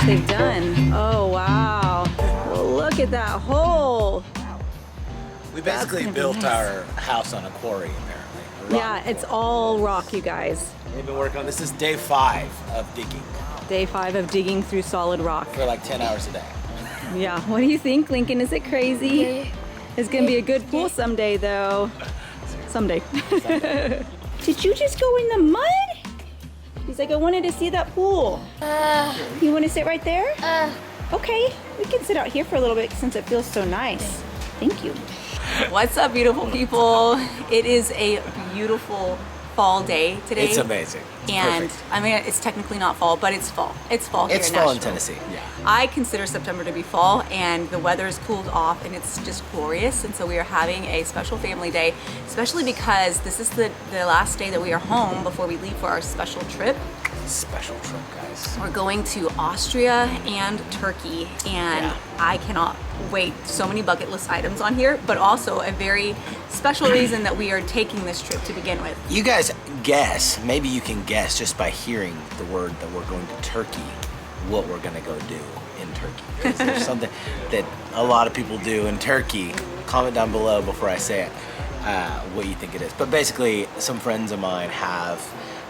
they've done. Oh, wow. Look at that hole. We basically built our house on a quarry, apparently. Yeah, it's all rock, you guys. We've been working on this. Is day 5 of digging. Day 5 of digging through solid rock. For like 10 hours a day. Yeah, what do you think, Lincoln? Is it crazy? It's gonna be a good pool someday, though. Someday. Did you just go in the mud? He's like, I wanted to see that pool. You want to sit right there? Okay, we can sit out here for a little bit since it feels so nice. Thank you. What's up, beautiful people? It is a beautiful fall day today. It's amazing. And perfect. I mean, it's technically not fall, but it's fall. It's fall here It's in fall in Nashville. Tennessee. Yeah. I consider September to be fall, and the weather's cooled off and it's just glorious. And so we are having a special family day, especially because this is the last day that we are home before we leave for our special trip. Special trip, guys. We're going to Austria and Turkey, and Yeah. I cannot wait. So many bucket list items on here, but also a very special reason that we are taking this trip to begin with. You guys guess, maybe you can guess just by hearing the word that we're going to Turkey, what we're gonna go do in Turkey. Is there something that a lot of people do in Turkey? Comment down below before I say it, what you think it is. But basically, some friends of mine have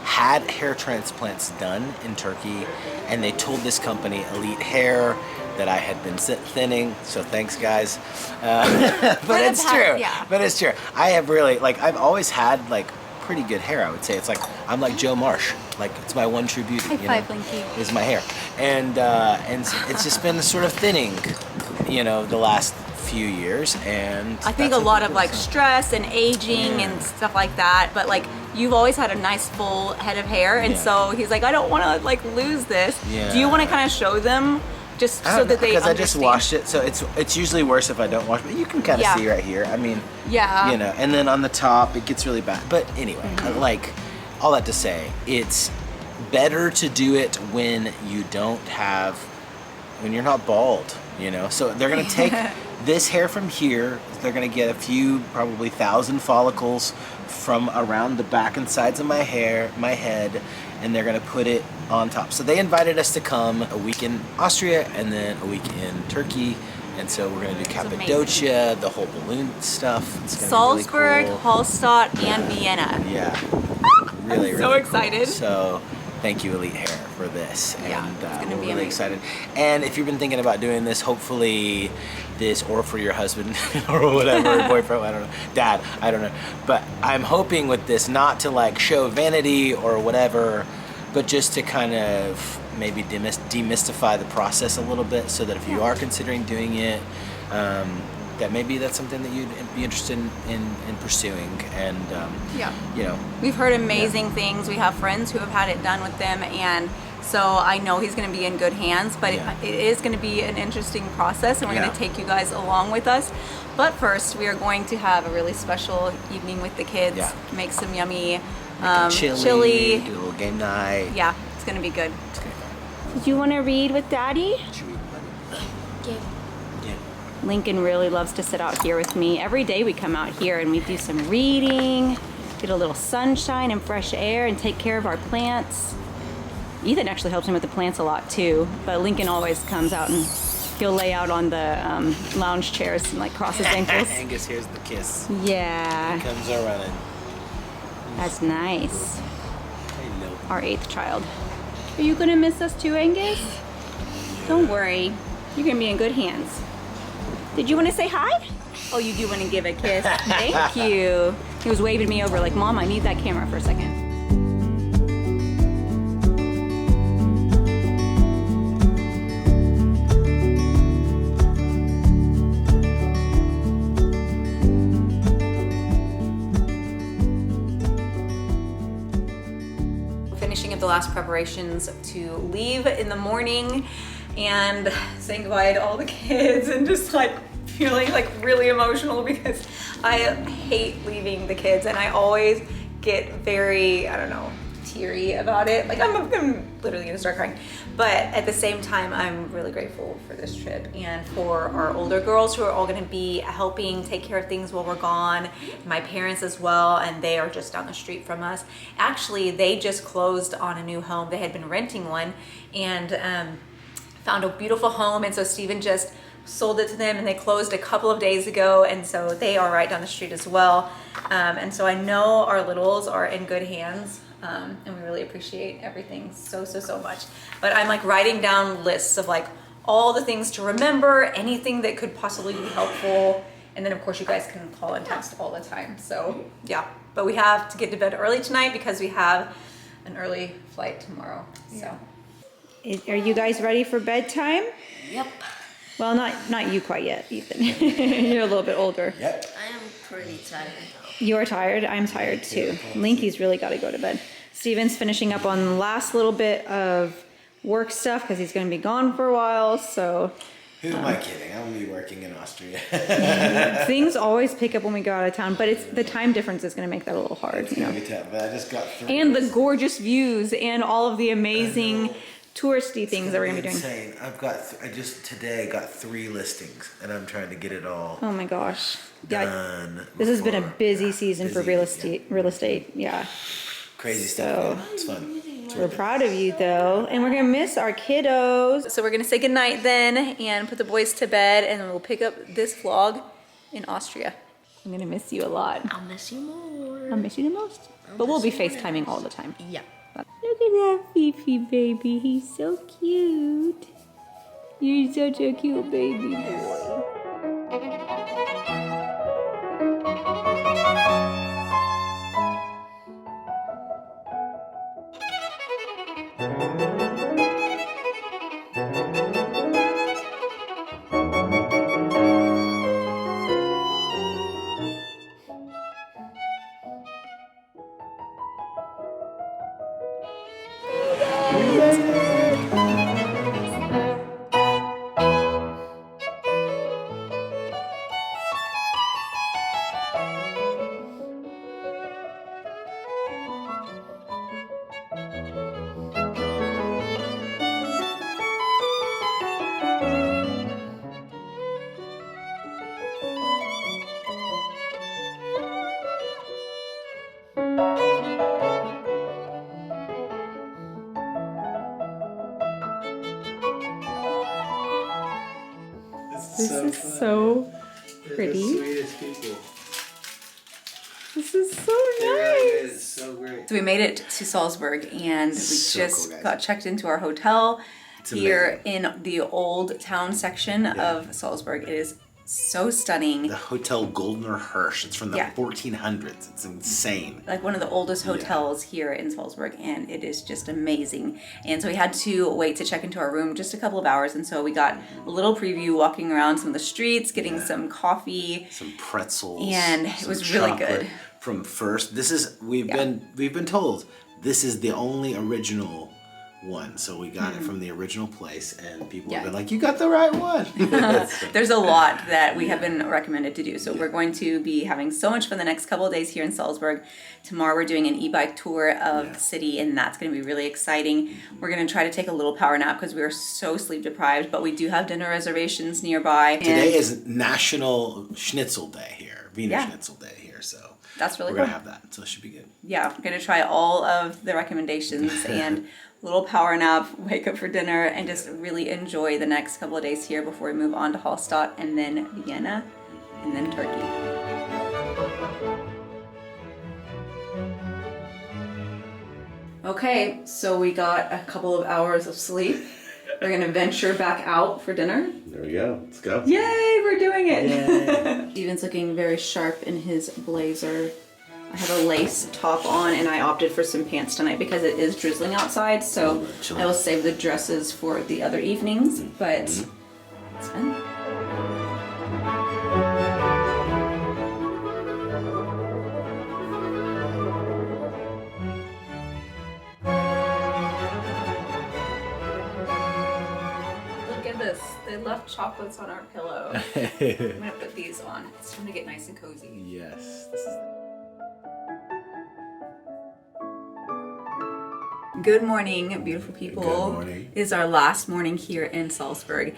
had hair transplants done in Turkey, and they told this company, Elite Hair, that I had been thinning, so thanks guys. But it's true, yeah. But it's true. I have really, like, I've always had like pretty good hair, I would say. It's like, I'm like Joe Marsh, like it's my one true beauty, High five, Linky. is my hair. And it's just been sort of thinning, you know, the last few years, and I think a lot of like stress and aging and stuff like that, but like you've always had a nice full head of hair, and so he's like, I don't want to like lose this. Do you want to kind of show them just so that they because understand? I just washed it, so it's usually worse if I don't wash, but you can kind of see right here. I mean, you know, and then on the top it gets really bad. But anyway, like all that to say, it's better to do it when you don't have, when you're not bald, you know. So they're gonna take this hair from here, they're gonna get a few, probably 1,000 follicles from around the back and sides of my head, and they're gonna put it on top. So they invited us to come a week in Austria and then a week in Turkey, and so we're gonna do Cappadocia, the whole balloon stuff. It's gonna Salzburg, be really cool. Hallstatt, and Vienna. Yeah, really, really so cool. excited. So thank you, Elite Hair, for this. Yeah, and it's gonna we're be really amazing. excited. And if you've been thinking about doing this, hopefully this, or for your husband or whatever, boyfriend, I don't know, dad, I don't know. But I'm hoping with this not to like show vanity or whatever, but just to kind of maybe demystify the process a little bit, so that if you are considering doing it, that maybe that's something that you'd be interested in pursuing. And you know, we've heard amazing things. We have friends who have had it done with them, and so I know he's going to be in good hands, but it is going to be an interesting process, and we're going to take you guys along with us. But first, we are going to have a really special evening with the kids, make some yummy chili, do a little game night. Yeah, it's going to be good. Did you want to read with Daddy? Lincoln really loves to sit out here with me. Every day we come out here and we do some reading, get a little sunshine and fresh air, and take care of our plants. Ethan actually helps him with the plants a lot too, but Lincoln always comes out and he'll lay out on the lounge chairs and like cross his ankles. Angus, here's the kiss. Yeah. Here comes our running. That's nice. Hello. Our 8th child. Are you gonna miss us too, Angus? Don't worry, you're gonna be in good hands. Did you want to say hi? Oh, you do want to give a kiss. Thank you. He was waving me over like, Mom, I need that camera for a second. Finishing up the last preparations to leave in the morning, and saying goodbye to all the kids, and just like feeling like really emotional because I hate leaving the kids, and I always get very, I don't know, teary about it. Like I'm literally gonna start crying. But at the same time, I'm really grateful for this trip and for our older girls who are all gonna be helping take care of things while we're gone. My parents as well, and they are just down the street from us. Actually, they just closed on a new home. They had been renting one, and found a beautiful home, and so Steven just sold it to them, and they closed a couple of days ago, and so they are right down the street as well. And so I know our littles are in good hands, and we really appreciate everything so much. But I'm like writing down lists of like all the things to remember, anything that could possibly be helpful, and then of course you guys can call and text all the time. So yeah, but we have to get to bed early tonight because we have an early flight tomorrow. So are you guys ready for bedtime? Yep. Well, not you quite yet, Ethan. You're a little bit older. Yep. I am pretty tired. You're tired? I'm tired too. Linky's really got to go to bed. Steven's finishing up on the last little bit of work stuff because he's going to be gone for a while, so... Who am I kidding? I'm going to be working in Austria. Things always pick up when we go out of town, but it's the time difference is going to make that a little hard. It's going to be tough, but I just got through. And the gorgeous views and all of the amazing... touristy things that we're gonna be doing. Insane. I just today got 3 listings, and I'm trying to get it all. Oh my gosh! Done. Yeah, this has been a busy season for real estate. Yeah. Real estate, yeah. Crazy stuff. Man. It's fun. We're proud of you though, and we're gonna miss our kiddos. So we're gonna say goodnight then, and put the boys to bed, and then we'll pick up this vlog in Austria. I'm gonna miss you a lot. I'll miss you more. I'll miss you the most. But we'll be FaceTiming all the time. Yeah. Look at that Fifi baby. He's so cute. You're such a cute baby boy. This is so pretty. They're the sweetest people. This is so nice. It's so great. So we made it to Salzburg, and we So just cool, guys. got checked into our hotel It's here amazing. in the old town section of Salzburg. It is so stunning. The Hotel Goldner Hirsch. It's from the Yeah. 1400s. It's insane. Like one of the oldest hotels here in Salzburg, and it is just amazing. And so we had to wait to check into our room just a couple of hours, and so we got a little preview walking around some of the streets, getting some coffee. Some pretzels. And it some was really chocolate good. From first, this is we've been told this is the only original one, so we got it from the original place, and people have been like, "You got the right one." There's a lot that we have been recommended to do, so we're going to be having so much fun the next couple of days here in Salzburg. Tomorrow we're doing an e-bike tour of the city, and that's going to be really exciting. We're going to try to take a little power nap because we are so sleep deprived, but we do have dinner reservations nearby. Today is National Schnitzel Day here, Wiener Schnitzel Day here, so that's really we're cool. gonna have that, so it should be good. Yeah, we're going to try all of the recommendations and little power nap, wake up for dinner, and just really enjoy the next couple of days here before we move on to Hallstatt and then Vienna and then Turkey. Okay, so we got a couple of hours of sleep. We're gonna venture back out for dinner. There we go. Let's go. Yay, we're doing it! Steven's looking very sharp in his blazer. I have a lace top on, and I opted for some pants tonight because it is drizzling outside, so I will save the dresses for the other evenings, but it's fun. Look at this. They left chocolates on our pillow. I'm gonna put these on. It's time to get nice and cozy. Yes. This is. Good morning, beautiful people. Good morning. It is our last morning here in Salzburg.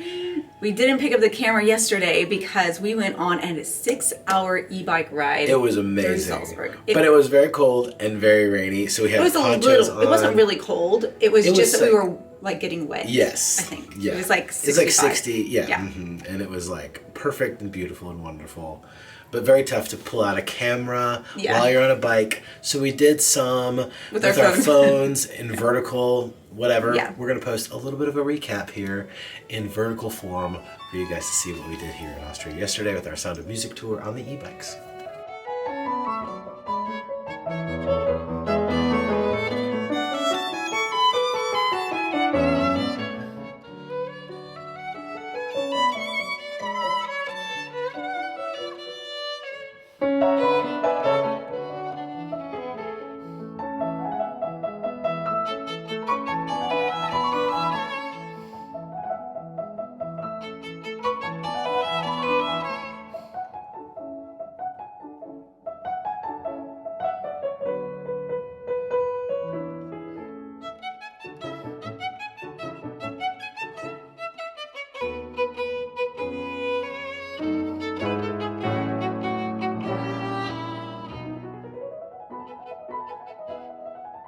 We didn't pick up the camera yesterday because we went on a 6-hour e-bike ride. It was through amazing. Salzburg. But it was very cold and very rainy, so we had ponchos on. It wasn't really cold. It was just that we were like getting wet. Yes. I think. Yeah. It was like 65. It's like 60, yeah. Yeah. And it was like perfect and beautiful and wonderful. But very tough to pull out a camera while you're on a bike. So we did some with our phones in vertical, whatever. Yeah. We're going to post a little bit of a recap here in vertical form for you guys to see what we did here in Austria yesterday with our Sound of Music tour on the e-bikes.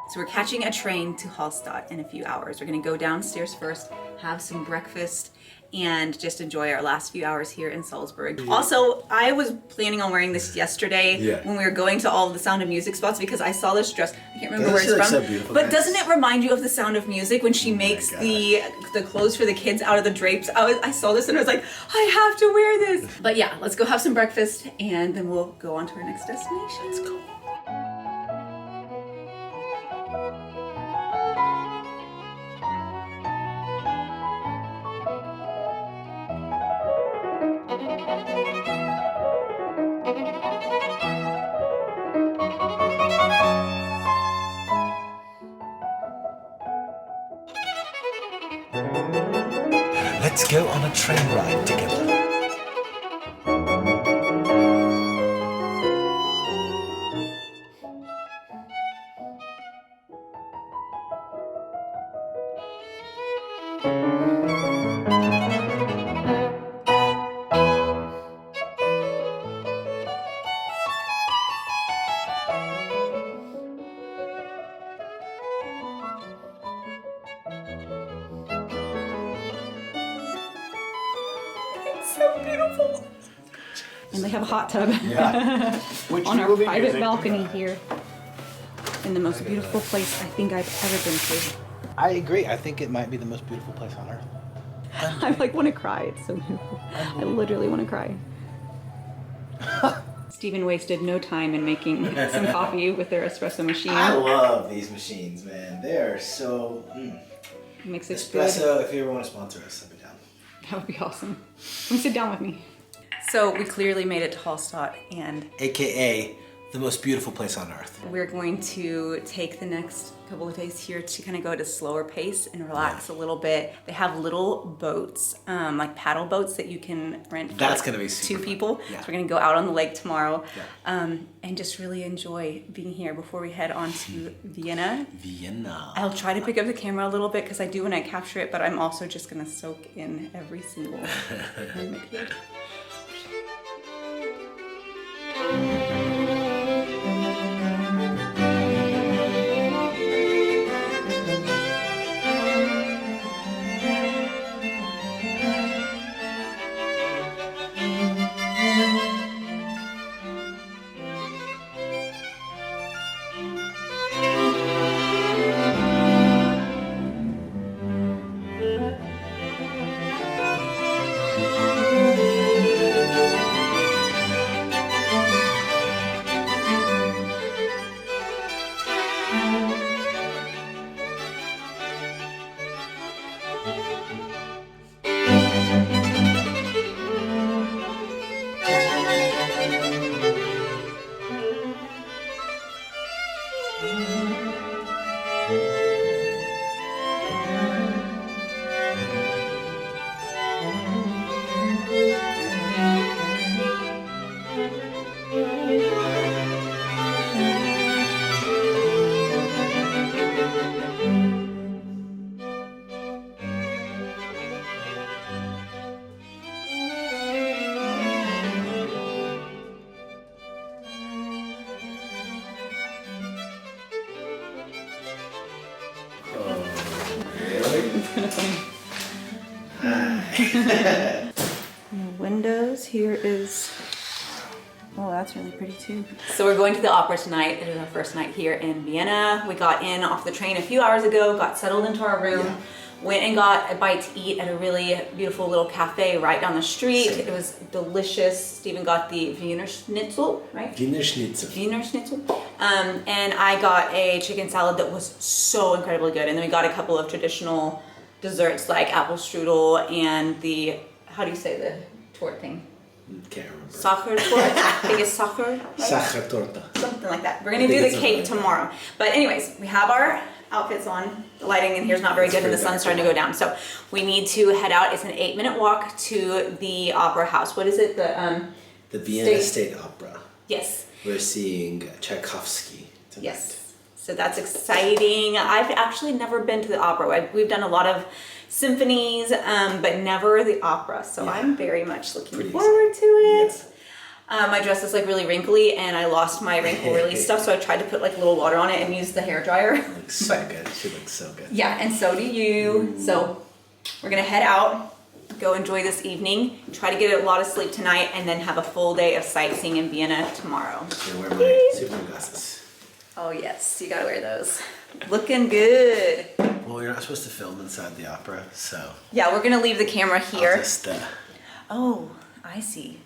So we're catching a train to Hallstatt in a few hours. We're gonna go downstairs first, have some breakfast, and just enjoy our last few hours here in Salzburg. Also, I was planning on wearing this yesterday when we were going to all of the Sound of Music spots because I saw this dress. I can't remember where it's from. So beautiful, but doesn't it remind you of the Sound of Music when she makes the clothes for the kids out of the drapes? I saw this and I was like, I have to wear this. But yeah, let's go have some breakfast and then we'll go on to our next destination. Let's go. Let's go on a train ride together. So beautiful. And they have a hot tub Which on our private balcony here in the most beautiful place I think I've ever been to. I agree. I think it might be the most beautiful place on earth. I like want to cry. It's so beautiful. I literally want to cry. Steven wasted no time in making some coffee with their espresso machine. I love these machines, man. They are so... Makes it espresso, good. If you ever want to sponsor us, I'll be down. That would be awesome. Come sit down with me. So we clearly made it to Hallstatt and... AKA the most beautiful place on earth. We're going to take the next couple of days here to kind of go at a slower pace and relax a little bit. They have little boats, like paddle boats that you can rent for That's gonna be super 2 people. Yeah. So we're gonna go out on the lake tomorrow and just really enjoy being here before we head on to Vienna. Vienna. I'll try to pick up the camera a little bit because I do when I capture it, but I'm also just gonna soak in every single moment. kind of funny. Windows. Here is. Oh, that's really pretty too. So we're going to the opera tonight. It is our first night here in Vienna. We got in off the train a few hours ago, got settled into our room, went and got a bite to eat at a really beautiful little cafe right down the street. It was delicious. Stephen got the Wiener Schnitzel, right? Wiener Schnitzel. Wiener Schnitzel. And I got a chicken salad that was so incredibly good. And then we got a couple of traditional desserts like apple strudel and the, how do you say the torte thing? Can't remember. Sacher torte? I think it's sacher. Sacher torta. Something like that. We're gonna do the cake tomorrow. But anyways, we have our outfits on. The lighting in here is not very good and the sun's starting to go down. So we need to head out. It's an 8-minute walk to the opera house. What is it? The Vienna State Opera. Yes. We're seeing Tchaikovsky tonight. Yes. So that's exciting. I've actually never been to the opera. We've done a lot of symphonies, but never the opera. So I'm very much looking forward to it. Yeah. My dress is like really wrinkly and I lost my wrinkle release stuff, so I tried to put like a little water on it and use the hairdryer. It looks so good. She looks so good. Yeah, and so do you. So we're gonna head out, go enjoy this evening, try to get a lot of sleep tonight, and then have a full day of sightseeing in Vienna tomorrow. I'm gonna wear my Superman glasses. Oh yes, you gotta wear those. Looking good. Well, you're not supposed to film inside the opera, so. Yeah, we're gonna leave the camera here. I'll just, Oh, I see.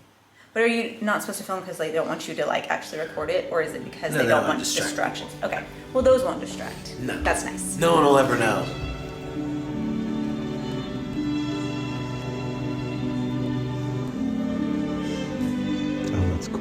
But are you not supposed to film because they don't want you to like actually record it, or is it because they don't want distractions? Okay, well those won't distract. No. That's nice. No one will ever know. Oh, that's cool.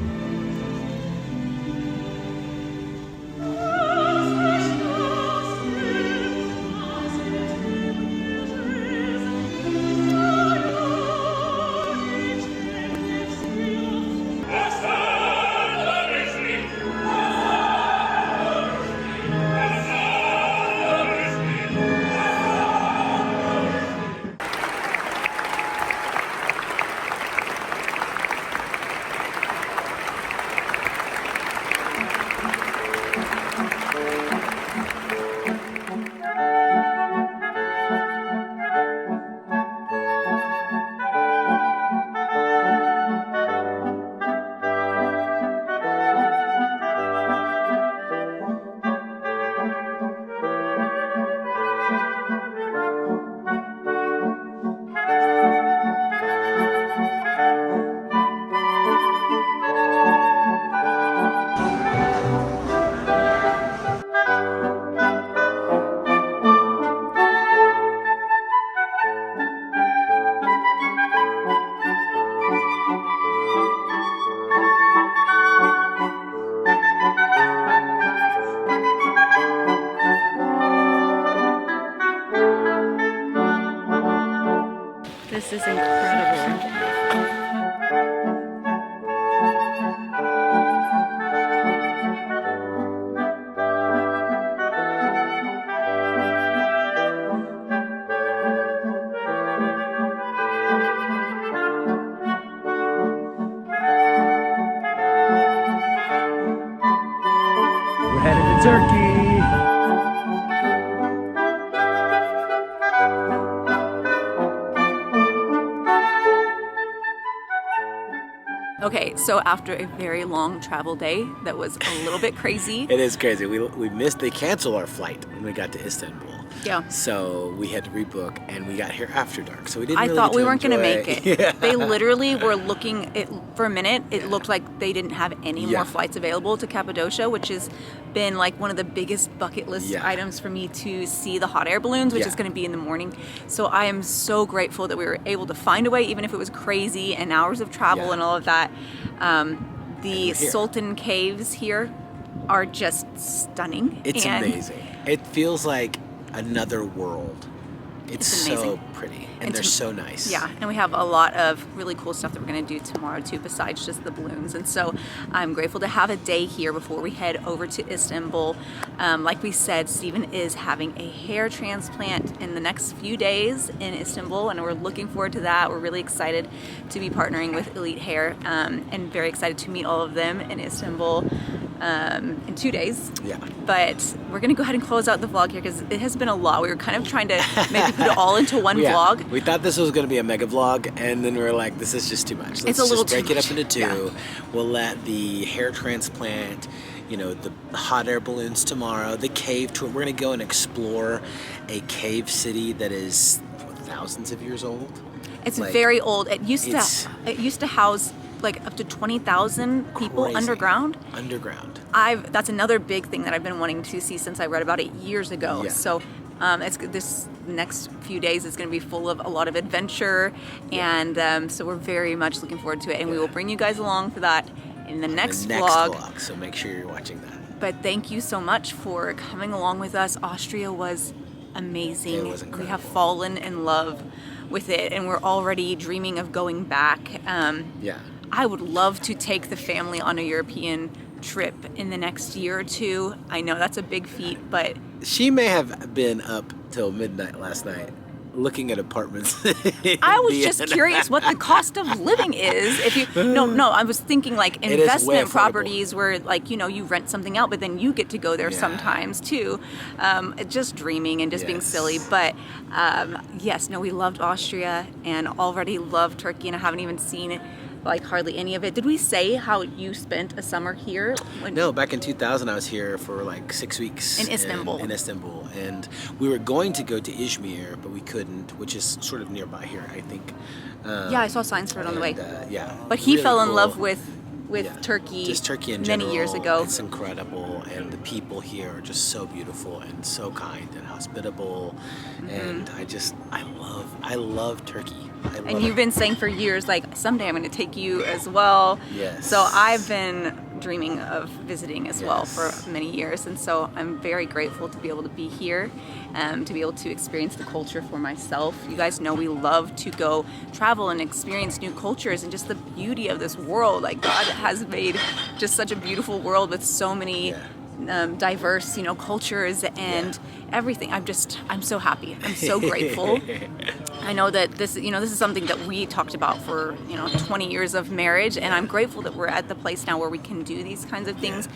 This is incredible. We're headed to Turkey. Okay, so after a very long travel day that was a little bit crazy. It is crazy. We missed, they canceled our flight when we got to Istanbul. Yeah. So we had to rebook and we got here after dark. So we didn't really thought get we to weren't going to enjoy make it. it. They literally were looking, for a minute, it looked like they didn't have any more flights available to Cappadocia, which has been like one of the biggest bucket list items for me to see the hot air balloons, which is going to be in the morning. So I am so grateful that we were able to find a way, even if it was crazy and hours of travel and all of that. The Sultan Caves here are just stunning. It's amazing. It feels like another world. It's so pretty, and they're so nice. Yeah, and we have a lot of really cool stuff that we're going to do tomorrow too, besides just the balloons. And so I'm grateful to have a day here before we head over to Istanbul. Like we said, Steven is having a hair transplant in the next few days in Istanbul, and we're looking forward to that. We're really excited to be partnering with Elite Hair, and very excited to meet all of them in Istanbul in 2 days. Yeah. But we're gonna go ahead and close out the vlog here because it has been a lot. We were kind of trying to maybe put it all into one vlog. We thought this was gonna be a mega vlog, and then we were like, this is just too much. Let's just break it up into two. Yeah. We'll let the hair transplant, you know, the hot air balloons tomorrow, the cave tour. We're gonna go and explore a cave city that is thousands of years old. It's like, very old. It used to house like up to 20,000 people underground. That's another big thing that I've been wanting to see since I read about it years ago. Yeah. So this next few days is going to be full of a lot of adventure, and so we're very much looking forward to it, and we will bring you guys along for that in the next vlog. So make sure you're watching that. But thank you so much for coming along with us. Austria was amazing. It was incredible. We have fallen in love with it, and we're already dreaming of going back. I would love to take the family on a European trip in the next year or two. I know that's a big feat, but... She may have been up till midnight last night looking at apartments. I was just curious what the cost of living is. If you no, I was thinking like investment properties where like, you know, you rent something out, but then you get to go there sometimes too. Just dreaming and just being silly. But we loved Austria and already love Turkey, and I haven't even seen it. Like hardly any of it. Did we say how you spent a summer here? No, back in 2000 I was here for like 6 weeks. In Istanbul. In Istanbul. And we were going to go to Izmir, but we couldn't, which is sort of nearby here, I think. I saw signs for it on the way. But he really fell in love with Turkey, just Turkey in general, many years ago. It's incredible, and the people here are just so beautiful and so kind and hospitable, and I love Turkey. And you've been saying for years, like, someday I'm going to take you as well. Yes. So I've been dreaming of visiting as well for many years, and so I'm very grateful to be able to be here, to be able to experience the culture for myself. You guys know we love to go travel and experience new cultures and just the beauty of this world. Like, God has made just such a beautiful world with so many diverse, you know, cultures and everything. I'm so happy. I'm so grateful. I know that this is something that we talked about for, 20 years of marriage, and I'm grateful that we're at the place now where we can do these kinds of things.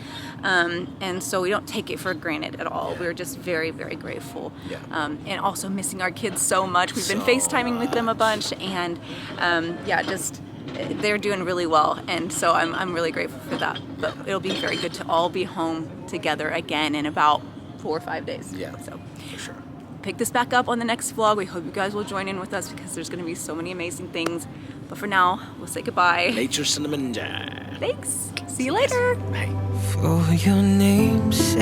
And so we don't take it for granted at all. We're just very, very grateful. And also missing our kids so much. We've been FaceTiming with them a bunch, and they're doing really well, and so I'm really grateful for that. But it'll be very good to all be home together again in about 4 or 5 days. So for sure. Pick this back up on the next vlog. We hope you guys will join in with us because there's going to be so many amazing things. But for now, we'll say goodbye. Nature Cinnamon Jam. Thanks. See you later. Bye. For your name's